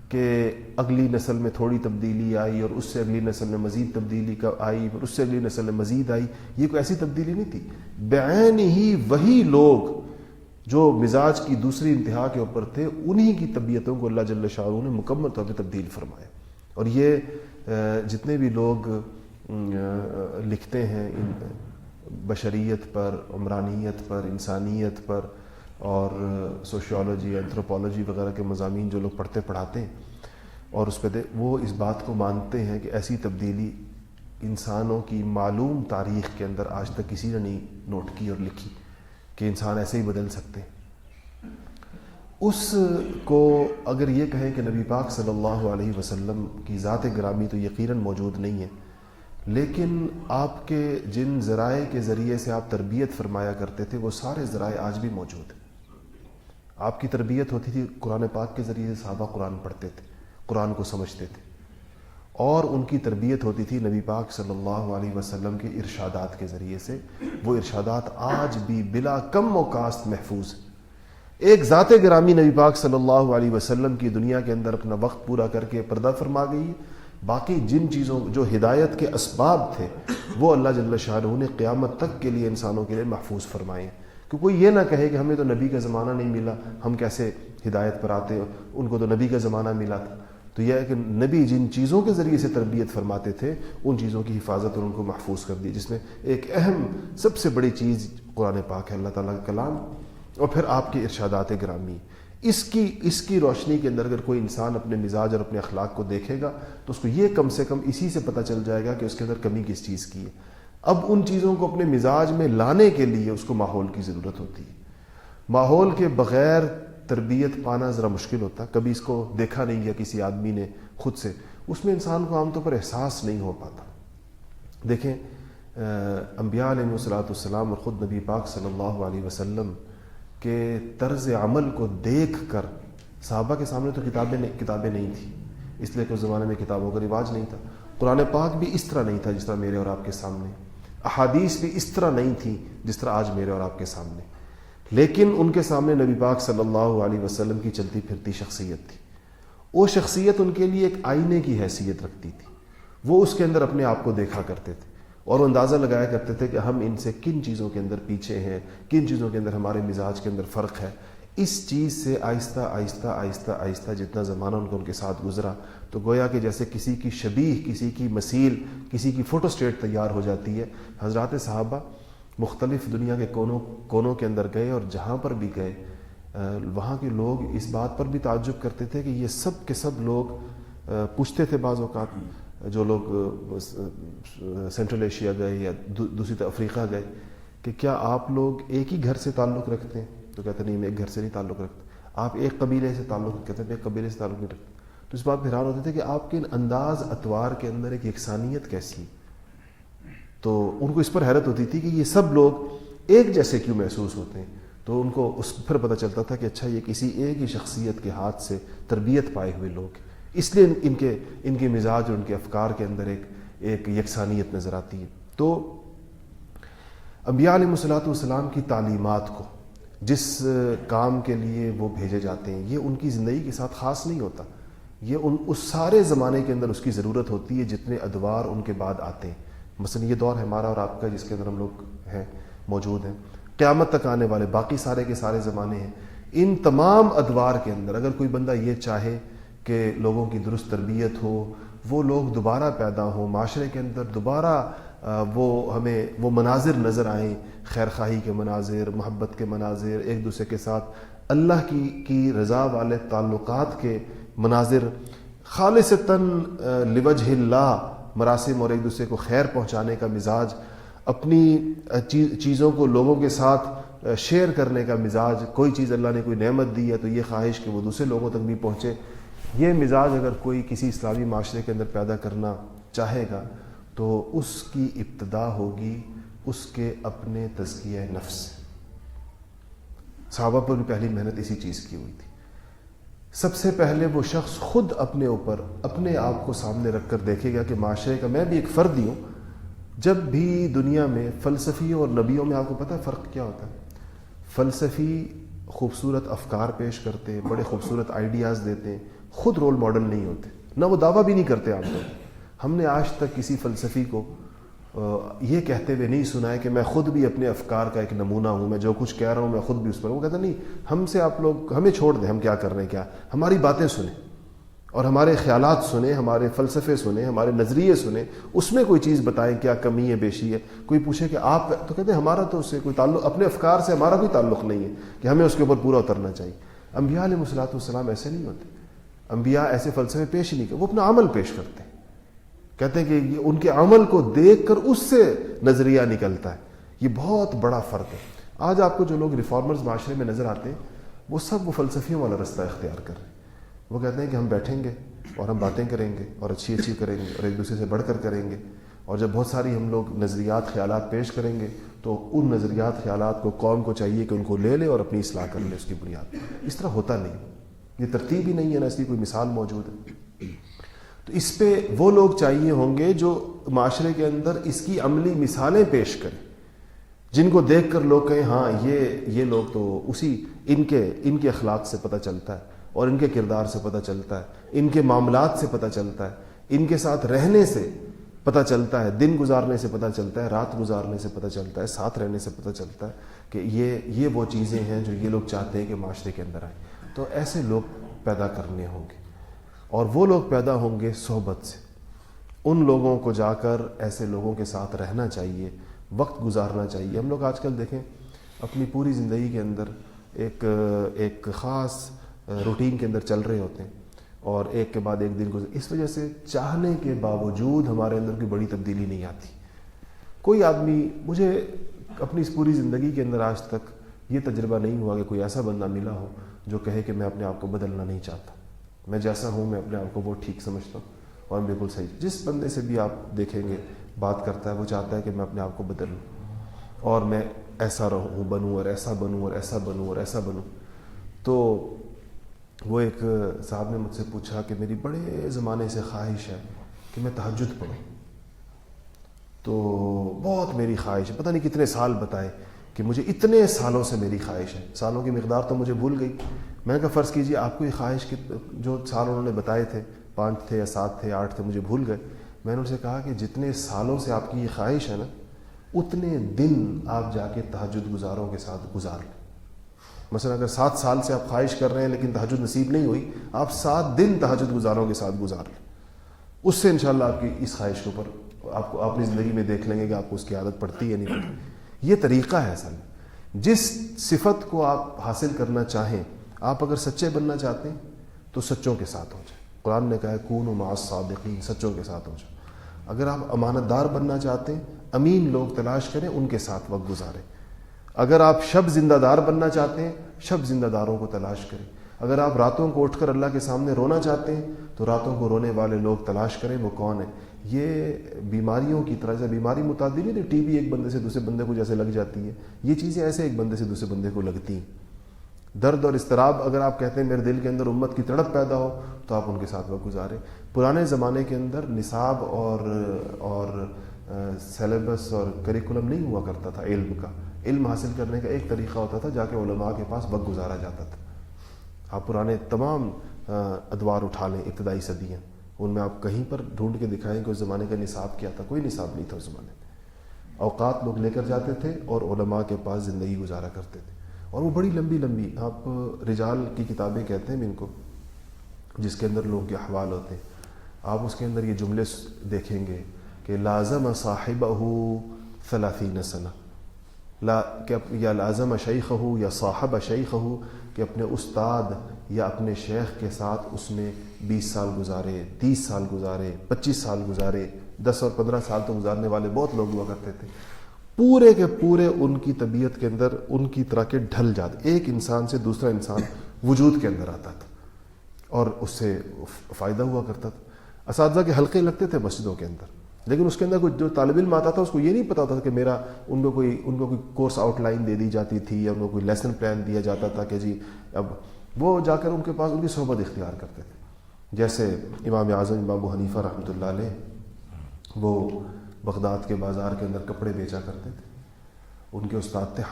کہ اگلی نسل میں تھوڑی تبدیلی آئی اور اس سے اگلی نسل میں مزید تبدیلی کا آئی اور اس سے اگلی نسل میں مزید آئی۔ یہ کوئی ایسی تبدیلی نہیں تھی، بعین ہی وہی لوگ جو مزاج کی دوسری انتہا کے اوپر تھے انہی کی طبیعتوں کو اللہ جل شانہ نے مکمل طور پہ تبدیل فرمایا۔ اور یہ جتنے بھی لوگ لکھتے ہیں بشریت پر، عمرانیت پر، انسانیت پر اور سوشیولوجی، اینتھروپولوجی وغیرہ کے مضامین جو لوگ پڑھتے پڑھاتے ہیں اور اس پہ وہ اس بات کو مانتے ہیں کہ ایسی تبدیلی انسانوں کی معلوم تاریخ کے اندر آج تک کسی نے نہیں نوٹ کی اور لکھی کہ انسان ایسے ہی بدل سکتے ہیں۔ اس کو اگر یہ کہیں کہ نبی پاک صلی اللہ علیہ وسلم کی ذات گرامی تو یقیناً موجود نہیں ہے، لیکن آپ کے جن ذرائع کے ذریعے سے آپ تربیت فرمایا کرتے تھے وہ سارے ذرائع آج بھی موجود ہیں۔ آپ کی تربیت ہوتی تھی قرآن پاک کے ذریعے سے، صحابہ قرآن پڑھتے تھے، قرآن کو سمجھتے تھے، اور ان کی تربیت ہوتی تھی نبی پاک صلی اللہ علیہ وسلم کے ارشادات کے ذریعے سے۔ وہ ارشادات آج بھی بلا کم و کاست محفوظ ہیں۔ ایک ذات گرامی نبی پاک صلی اللہ علیہ وسلم کی دنیا کے اندر اپنا وقت پورا کر کے پردہ فرما گئی، باقی جن چیزوں جو ہدایت کے اسباب تھے وہ اللہ جل شانہ نے قیامت تک کے لیے انسانوں کے لیے محفوظ فرمائے ہیں، کہ کوئی یہ نہ کہے کہ ہمیں تو نبی کا زمانہ نہیں ملا، ہم کیسے ہدایت پر آتے، ان کو تو نبی کا زمانہ ملا تھا۔ تو یہ ہے کہ نبی جن چیزوں کے ذریعے سے تربیت فرماتے تھے ان چیزوں کی حفاظت اور ان کو محفوظ کر دی، جس میں ایک اہم سب سے بڑی چیز قرآن پاک ہے، اللہ تعالیٰ کا کلام، اور پھر آپ کے ارشادات گرامی۔ اس کی روشنی کے اندر اگر کوئی انسان اپنے مزاج اور اپنے اخلاق کو دیکھے گا تو اس کو یہ کم سے کم اسی سے پتہ چل جائے گا کہ اس کے اندر کمی کس چیز کی ہے۔ اب ان چیزوں کو اپنے مزاج میں لانے کے لیے اس کو ماحول کی ضرورت ہوتی ہے۔ ماحول کے بغیر تربیت پانا ذرا مشکل ہوتا ہے۔ کبھی اس کو دیکھا نہیں گیا کسی آدمی نے خود سے، اس میں انسان کو عام طور پر احساس نہیں ہو پاتا۔ دیکھیں انبیاء علیہ السلام اور خود نبی پاک صلی اللہ علیہ وسلم کہ طرز عمل کو دیکھ کر صحابہ کے سامنے تو کتابیں نہیں تھیں، اس لیے کہ اس زمانے میں کتابوں کا رواج نہیں تھا۔ قرآن پاک بھی اس طرح نہیں تھا جس طرح میرے اور آپ کے سامنے، احادیث بھی اس طرح نہیں تھی جس طرح آج میرے اور آپ کے سامنے، لیکن ان کے سامنے نبی پاک صلی اللہ علیہ وسلم کی چلتی پھرتی شخصیت تھی۔ وہ شخصیت ان کے لیے ایک آئینے کی حیثیت رکھتی تھی، وہ اس کے اندر اپنے آپ کو دیکھا کرتے تھے اور اندازہ لگایا کرتے تھے کہ ہم ان سے کن چیزوں کے اندر پیچھے ہیں، کن چیزوں کے اندر ہمارے مزاج کے اندر فرق ہے۔ اس چیز سے آہستہ آہستہ آہستہ آہستہ جتنا زمانہ ان کے ساتھ گزرا تو گویا کہ جیسے کسی کی شبیہ، کسی کی مثیل، کسی کی فوٹو اسٹیٹ تیار ہو جاتی ہے۔ حضرات صحابہ مختلف دنیا کے کونوں کے اندر گئے اور جہاں پر بھی گئے وہاں کے لوگ اس بات پر بھی تعجب کرتے تھے کہ یہ سب کے سب لوگ پوچھتے تھے بعض اوقات جو لوگ سینٹرل ایشیا گئے یا دوسری طرف افریقہ گئے کہ کیا آپ لوگ ایک ہی گھر سے تعلق رکھتے ہیں؟ تو کہتے نہیں، میں ایک گھر سے نہیں تعلق رکھتا. آپ ایک قبیلے سے تعلق، کہتے ہیں ایک قبیلے سے تعلق نہیں رکھتے. تو اس بات پہ حیران ہوتے تھے کہ آپ کے انداز اطوار کے اندر ایک یکسانیت کیسی. تو ان کو اس پر حیرت ہوتی تھی کہ یہ سب لوگ ایک جیسے کیوں محسوس ہوتے ہیں. تو ان کو اس پھر پتہ چلتا تھا کہ اچھا یہ کسی ایک ہی شخصیت کے ہاتھ سے تربیت پائے ہوئے لوگ ہیں، اس لیے ان کے مزاج اور ان کے افکار کے اندر ایک یکسانیت نظر آتی ہے. تو انبیاء علیہ السلام کی تعلیمات کو جس کام کے لیے وہ بھیجے جاتے ہیں، یہ ان کی زندگی کے ساتھ خاص نہیں ہوتا، یہ اس سارے زمانے کے اندر اس کی ضرورت ہوتی ہے جتنے ادوار ان کے بعد آتے ہیں. مثلا یہ دور ہے ہمارا اور آپ کا جس کے اندر ہم لوگ ہیں، موجود ہیں، قیامت تک آنے والے باقی سارے کے سارے زمانے ہیں. ان تمام ادوار کے اندر اگر کوئی بندہ یہ چاہے کہ لوگوں کی درست تربیت ہو، وہ لوگ دوبارہ پیدا ہوں، معاشرے کے اندر دوبارہ ہمیں وہ مناظر نظر آئیں، خیر خواہی کے مناظر، محبت کے مناظر، ایک دوسرے کے ساتھ اللہ کی رضا والے تعلقات کے مناظر، خالصتاً لوجہ اللہ مراسم اور ایک دوسرے کو خیر پہنچانے کا مزاج، اپنی چیزوں کو لوگوں کے ساتھ شیئر کرنے کا مزاج، کوئی چیز اللہ نے کوئی نعمت دی ہے تو یہ خواہش کہ وہ دوسرے لوگوں تک بھی پہنچے، یہ مزاج اگر کوئی کسی اسلامی معاشرے کے اندر پیدا کرنا چاہے گا تو اس کی ابتدا ہوگی اس کے اپنے تزکیہ نفس سے. صحابہ پر بھی پہلی محنت اسی چیز کی ہوئی تھی. سب سے پہلے وہ شخص خود اپنے اوپر اپنے آپ کو سامنے رکھ کر دیکھے گا کہ معاشرے کا میں بھی ایک فرد ہی ہوں. جب بھی دنیا میں فلسفیوں اور نبیوں میں آپ کو پتہ ہے فرق کیا ہوتا ہے؟ فلسفی خوبصورت افکار پیش کرتے ہیں، بڑے خوبصورت آئیڈیاز دیتے ہیں، خود رول ماڈل نہیں ہوتے، نہ وہ دعویٰ بھی نہیں کرتے. عام طور ہم نے آج تک کسی فلسفی کو یہ کہتے ہوئے نہیں سنا ہے کہ میں خود بھی اپنے افکار کا ایک نمونہ ہوں، میں جو کچھ کہہ رہا ہوں میں خود بھی اس پر. وہ کہتا نہیں، ہم سے آپ لوگ ہمیں چھوڑ دیں، ہم کیا کر رہے ہیں، کیا ہماری باتیں سنیں اور ہمارے خیالات سنیں، ہمارے فلسفے سنیں، ہمارے نظریے سنیں، اس میں کوئی چیز بتائیں کیا کمی ہے بیشی ہے. کوئی پوچھے کہ آپ، تو کہتے ہیں ہمارا تو اس سے کوئی تعلق، اپنے افکار سے ہمارا کوئی تعلق نہیں ہے کہ ہمیں اس کے اوپر پورا اترنا چاہیے. انبیاء علیہ السلام ایسے نہیں ہوتے. انبیاء ایسے فلسفے پیش ہی نہیں کرتے، وہ اپنا عمل پیش کرتے ہیں. کہتے ہیں کہ ان کے عمل کو دیکھ کر اس سے نظریہ نکلتا ہے. یہ بہت بڑا فرق ہے. آج آپ کو جو لوگ ریفارمرز معاشرے میں نظر آتے ہیں وہ سب وہ فلسفیوں والا رستہ اختیار کر رہے ہیں. وہ کہتے ہیں کہ ہم بیٹھیں گے اور ہم باتیں کریں گے اور اچھی کریں گے اور ایک دوسرے سے بڑھ کر کریں گے، اور جب بہت ساری ہم لوگ نظریات خیالات پیش کریں گے تو ان نظریات خیالات کو قوم کو چاہیے کہ ان کو لے لے اور اپنی اصلاح کر لے اس کی بنیاد پر. اس طرح ہوتا نہیں، یہ ترتیب ہی نہیں ہے، نہ اس کی کوئی مثال موجود ہے. تو اس پہ وہ لوگ چاہیے ہوں گے جو معاشرے کے اندر اس کی عملی مثالیں پیش کریں، جن کو دیکھ کر لوگ کہیں ہاں یہ لوگ تو اسی ان کے اخلاق سے پتہ چلتا ہے اور ان کے کردار سے پتہ چلتا ہے، ان کے معاملات سے پتہ چلتا ہے، ان کے ساتھ رہنے سے پتہ چلتا ہے، دن گزارنے سے پتہ چلتا ہے، رات گزارنے سے پتہ چلتا ہے، ساتھ رہنے سے پتہ چلتا ہے کہ یہ وہ چیزیں ہیں جو یہ لوگ چاہتے ہیں کہ معاشرے کے اندر آئیں. تو ایسے لوگ پیدا کرنے ہوں گے، اور وہ لوگ پیدا ہوں گے صحبت سے. ان لوگوں کو جا کر ایسے لوگوں کے ساتھ رہنا چاہیے، وقت گزارنا چاہیے. ہم لوگ آج کل دیکھیں اپنی پوری زندگی کے اندر ایک خاص روٹین کے اندر چل رہے ہوتے ہیں اور ایک کے بعد ایک دن اس وجہ سے چاہنے کے باوجود ہمارے اندر کوئی بڑی تبدیلی نہیں آتی. کوئی آدمی، مجھے اپنی اس پوری زندگی کے اندر آج تک یہ تجربہ نہیں ہوا کہ کوئی ایسا بندہ ملا ہو جو کہے کہ میں اپنے آپ کو بدلنا نہیں چاہتا، میں جیسا ہوں میں اپنے آپ کو بہت ٹھیک سمجھتا ہوں اور بالکل صحیح. جس بندے سے بھی آپ دیکھیں گے بات کرتا ہے وہ چاہتا ہے کہ میں اپنے آپ کو بدلوں اور میں ایسا رہوں، بنوں اور ایسا بنوں اور ایسا بنوں اور ایسا بنوں. تو وہ ایک صاحب نے مجھ سے پوچھا کہ میری بڑے زمانے سے خواہش ہے کہ میں تہجد پڑھوں. تو بہت میری خواہش ہے، پتہ نہیں کتنے سال بتائے کہ مجھے اتنے سالوں سے میری خواہش ہے. سالوں کی مقدار تو مجھے بھول گئی. میں نے کہا فرض کیجئے آپ کو یہ خواہش کہ جو سال انہوں نے بتائے تھے 5 تھے یا 7 تھے 8 تھے، مجھے بھول گئے. میں نے ان سے کہا کہ جتنے سالوں سے آپ کی یہ خواہش ہے نا، اتنے دن آپ جا کے تہجد گزاروں کے ساتھ گزار لیں. مثلا اگر 7 سال سے آپ خواہش کر رہے ہیں لیکن تہجد نصیب نہیں ہوئی، آپ 7 دن تہجد گزاروں کے ساتھ گزار لیں. اس سے انشاءاللہ آپ کی اس خواہش کے اوپر آپ کو اپنی زندگی میں دیکھ لیں گے کہ آپ کو اس کی عادت پڑتی ہے نہیں پڑتی. یہ طریقہ ہے اصل میں. جس صفت کو آپ حاصل کرنا چاہیں، آپ اگر سچے بننا چاہتے ہیں تو سچوں کے ساتھ ہو جائیں. قرآن نے کہا ہے کونوا مع الصادقین، سچوں کے ساتھ ہو جاؤ. اگر آپ امانت دار بننا چاہتے ہیں، امین لوگ تلاش کریں، ان کے ساتھ وقت گزاریں. اگر آپ شب زندہ دار بننا چاہتے ہیں، شب زندہ داروں کو تلاش کریں. اگر آپ راتوں کو اٹھ کر اللہ کے سامنے رونا چاہتے ہیں تو راتوں کو رونے والے لوگ تلاش کریں، وہ کون ہیں. یہ بیماریوں کی طرح سے بیماری متعدی نہیں، ٹی بی ایک بندے سے دوسرے بندے کو جیسے لگ جاتی ہے، یہ چیزیں ایسے ایک بندے سے دوسرے بندے کو لگتی ہیں. درد اور اضطراب، اگر آپ کہتے ہیں میرے دل کے اندر امت کی تڑپ پیدا ہو تو آپ ان کے ساتھ وقت گزاریں. پرانے زمانے کے اندر نصاب اور سیلیبس اور کریکولم نہیں ہوا کرتا تھا علم کا. علم حاصل کرنے کا ایک طریقہ ہوتا تھا، جا کے علماء کے پاس وقت گزارا جاتا تھا. آپ پرانے تمام ادوار اٹھا لیں، ابتدائی صدیاں، ان میں آپ کہیں پر ڈھونڈ کے دکھائیں کہ اس زمانے کا نصاب کیا تھا. کوئی نصاب نہیں تھا اس زمانے میں. اوقات لوگ لے کر جاتے تھے اور علماء کے پاس زندگی گزارا کرتے تھے. اور وہ بڑی لمبی لمبی، آپ رجال کی کتابیں کہتے ہیں ان کو، جس کے اندر لوگوں کے احوال ہوتے ہیں. آپ اس کے اندر یہ جملے دیکھیں گے کہ لازم صاحبہ 30 سنہ، یا لازم شیخہ یا صاحب شیخہ، کہ اپنے استاد یا اپنے شیخ کے ساتھ اس نے 20 سال گزارے، 30 سال گزارے، 25 سال گزارے، 10 اور 15 سال تو گزارنے والے بہت لوگ ہوا کرتے تھے. پورے کے پورے ان کی طبیعت کے اندر ان کی طرح کے ڈھل جاتے. ایک انسان سے دوسرا انسان وجود کے اندر آتا تھا اور اس سے فائدہ ہوا کرتا تھا. اساتذہ کے حلقے لگتے تھے مسجدوں کے اندر، لیکن اس کے اندر کوئی جو طالب علم آتا تھا اس کو یہ نہیں پتا ہوتا تھا کہ میرا ان کو کوئی کورس آؤٹ لائن دے دی جاتی تھی یا ان کو کوئی لیسن پلان دیا جاتا تھا کہ جی اب وہ جا کر ان کے پاس ان کی صحبت اختیار کرتے تھے. جیسے امام اعظم امام ابو حنیفہ رحمۃ اللہ علیہ، وہ بغداد کے بازار کے اندر کپڑے بیچا کرتے تھے. ان کے استاد تھے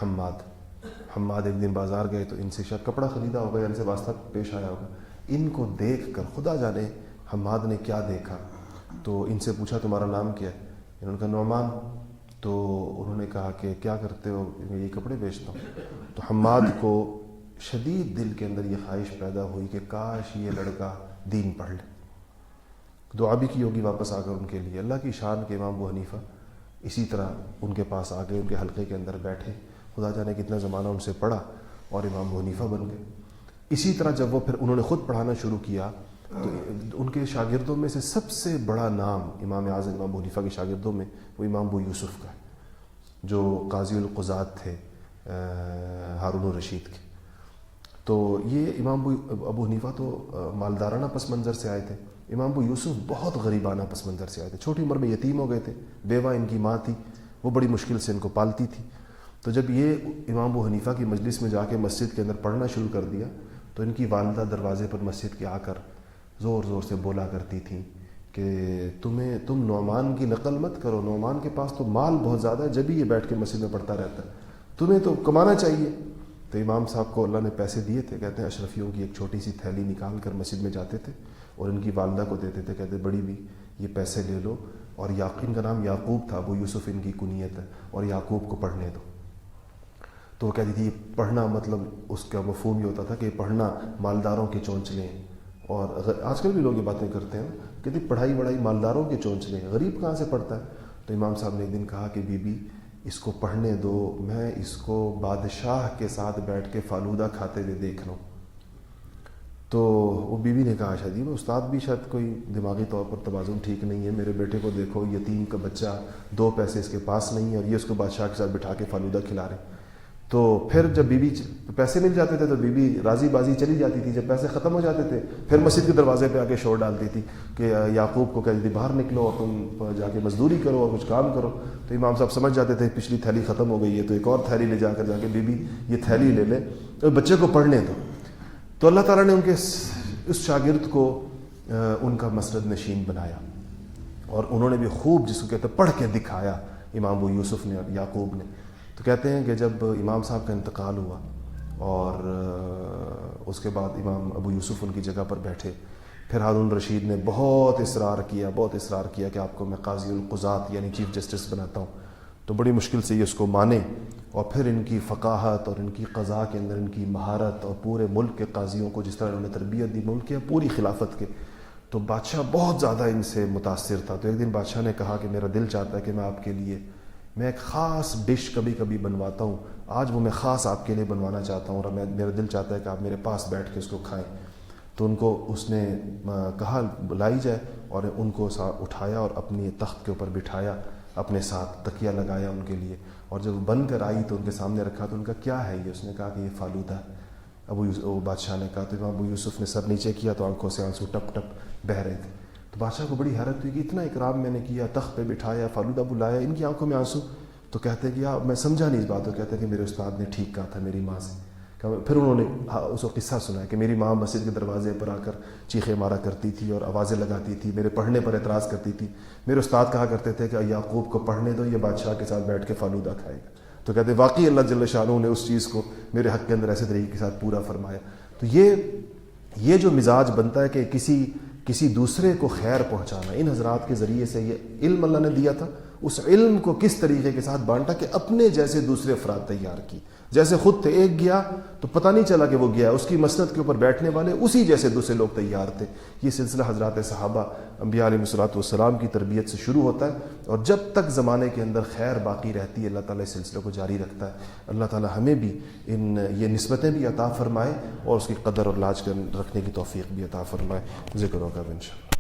حماد ایک دن بازار گئے تو ان سے شاید کپڑا خریدا ہوگا یا ان سے واسطہ پیش آیا ہوگا. ان کو دیکھ کر خدا جانے حماد نے کیا دیکھا، تو ان سے پوچھا تمہارا نام کیا ہے؟ انہوں نے کہا نعمان. تو انہوں نے کہا کہ کیا کرتے ہو؟ میں یہ کپڑے بیچتا ہوں. تو حماد کو شدید دل کے اندر یہ خواہش پیدا ہوئی کہ کاش یہ لڑکا دین پڑھ لے. دعا بھی کی ہوگی واپس آ کر ان کے لیے. اللہ کی شان کے امام ابو حنیفہ اسی طرح ان کے پاس آ گئے، ان کے حلقے کے اندر بیٹھے. خدا جانے کتنا زمانہ ان سے پڑھا اور امام ابو حنیفہ بن گئے. اسی طرح جب وہ پھر انہوں نے خود پڑھانا شروع کیا تو ان کے شاگردوں میں سے سب سے بڑا نام امام اعظم امام ابو حنیفہ کے شاگردوں میں وہ امام ابو یوسف کا ہے، جو قاضی القضات تھے ہارون الرشید کے. تو یہ امام ابو حنیفہ تو مالدارانہ پس منظر سے آئے تھے. امام ابو یوسف بہت غریبانہ پس منظر سے آئے تھے. چھوٹی عمر میں یتیم ہو گئے تھے، بیوہ ان کی ماں تھی، وہ بڑی مشکل سے ان کو پالتی تھی. تو جب یہ امام ابو حنیفہ کی مجلس میں جا کے مسجد کے اندر پڑھنا شروع کر دیا تو ان کی والدہ دروازے پر مسجد کے آ کر زور زور سے بولا کرتی تھیں کہ تم نعمان کی نقل مت کرو، نعمان کے پاس تو مال بہت زیادہ ہے، جب ہی یہ بیٹھ کے مسجد میں پڑھتا رہتا ہے، تمہیں تو کمانا چاہیے. تو امام صاحب کو اللہ نے پیسے دیے تھے. کہتے ہیں اشرفیوں کی ایک چھوٹی سی تھیلی نکال کر مسجد میں جاتے تھے اور ان کی والدہ کو دیتے تھے. کہتے بڑی بھی یہ پیسے لے لو، اور ان کا نام یعقوب تھا، ابو یوسف ان کی کنیت ہے، اور یعقوب کو پڑھنے دو. تو وہ کہتی تھی پڑھنا مطلب اس کا مفہوم یہ ہوتا تھا کہ پڑھنا مالداروں کے چونچلے ہیں. اور آج کل بھی لوگ یہ باتیں کرتے ہیں کہ پڑھائی وڑھائی مالداروں کے چونچلے ہیں، غریب کہاں سے پڑھتا ہے. تو امام صاحب نے ایک دن کہا کہ بی بی اس کو پڑھنے دو، میں اس کو بادشاہ کے ساتھ بیٹھ کے فالودہ کھاتے ہوئے دیکھ لوں. تو وہ بیوی نے کہا شاید وہ استاد بھی شاید کوئی دماغی طور پر توازن ٹھیک نہیں ہے، میرے بیٹے کو دیکھو یتیم کا بچہ، 2 پیسے اس کے پاس نہیں ہے اور یہ اس کو بادشاہ کے ساتھ بٹھا کے فالودہ کھلا رہے. تو پھر جب بیوی پیسے مل جاتے تھے تو بیوی راضی بازی چلی جاتی تھی. جب پیسے ختم ہو جاتے تھے پھر مسجد کے دروازے پہ آ کے شور ڈالتی تھی کہ یعقوب کو کہتی تھی باہر نکلو اور تم جا کے مزدوری کرو اور کچھ کام کرو. تو امام صاحب سمجھ جاتے تھے پچھلی تھیلی ختم ہو گئی ہے تو ایک اور تھیلی لے جا کے بیوی یہ تھیلی لے لے اور بچے کو پڑھنے دو. تو اللہ تعالیٰ نے ان کے اس شاگرد کو ان کا مسند نشین بنایا اور انہوں نے بھی خوب جس کو کہتے پڑھ کے دکھایا امام ابو یوسف نے اور یعقوب نے. تو کہتے ہیں کہ جب امام صاحب کا انتقال ہوا اور اس کے بعد امام ابو یوسف ان کی جگہ پر بیٹھے، پھر ہارون رشید نے بہت اصرار کیا کہ آپ کو میں قاضی القضات یعنی چیف جسٹس بناتا ہوں. تو بڑی مشکل سے یہ اس کو مانے اور پھر ان کی فقاہت اور ان کی قضاء کے اندر ان کی مہارت اور پورے ملک کے قاضیوں کو جس طرح انہوں نے تربیت دی ملک کے پوری خلافت کے، تو بادشاہ بہت زیادہ ان سے متاثر تھا. تو ایک دن بادشاہ نے کہا کہ میرا دل چاہتا ہے کہ میں آپ کے لیے میں ایک خاص ڈش کبھی کبھی بنواتا ہوں، آج وہ میں خاص آپ کے لیے بنوانا چاہتا ہوں اور میرا دل چاہتا ہے کہ آپ میرے پاس بیٹھ کے اس کو کھائیں. تو ان کو اس نے کہا لائی جائے، اور ان کو اٹھایا اور اپنی تخت کے اوپر بٹھایا، اپنے ساتھ تکیہ لگایا ان کے لیے، اور جب بن کر آئی تو ان کے سامنے رکھا، تو ان کا کیا ہے یہ؟ اس نے کہا کہ یہ فالودہ ہے۔ بادشاہ نے کہا، تو ابو یوسف نے سر نیچے کیا تو آنکھوں سے آنسو ٹپ ٹپ بہہ رہے تھے۔ تو بادشاہ کو بڑی حیرت ہوئی کہ اتنا اکرام میں نے کیا، تخت پہ بٹھایا، فالودہ بلایا، ان کی آنکھوں میں آنسو۔ تو کہتے ہیں کہ میں سمجھا نہیں اس بات کو، کہتے ہیں کہ میرے استاد نے ٹھیک کہا تھا میری ماں سے۔ پھر انہوں نے اس کو قصہ سنایا کہ میری ماں مسجد کے دروازے پر آ کر چیخیں مارا کرتی تھی اور آوازیں لگاتی تھی، میرے پڑھنے پر اعتراض کرتی تھی۔ میرے استاد کہا کرتے تھے کہ یعقوب کو پڑھنے دو، یہ بادشاہ کے ساتھ بیٹھ کے فالودہ کھائے گا۔ تو کہتے ہیں واقعی اللہ جل شانہ نے اس چیز کو میرے حق کے اندر ایسے طریقے کے ساتھ پورا فرمایا۔ تو یہ جو مزاج بنتا ہے کہ کسی دوسرے کو خیر پہنچانا، ان حضرات کے ذریعے سے یہ علم اللہ نے دیا تھا، اس علم کو کس طریقے کے ساتھ بانٹا کہ اپنے جیسے دوسرے افراد تیار کی۔ جیسے خود تھے، ایک گیا تو پتہ نہیں چلا کہ وہ گیا، اس کی مسند کے اوپر بیٹھنے والے اسی جیسے دوسرے لوگ تیار تھے۔ یہ سلسلہ حضرات صحابہ انبیاء علیہ الصلوۃ والسلام کی تربیت سے شروع ہوتا ہے، اور جب تک زمانے کے اندر خیر باقی رہتی ہے اللہ تعالیٰ اس سلسلے کو جاری رکھتا ہے۔ اللہ تعالیٰ ہمیں بھی یہ نسبتیں بھی عطا فرمائے اور اس کی قدر اور لاج رکھنے کی توفیق بھی عطا فرمائے۔ ذکر ہوگا انشاءاللہ۔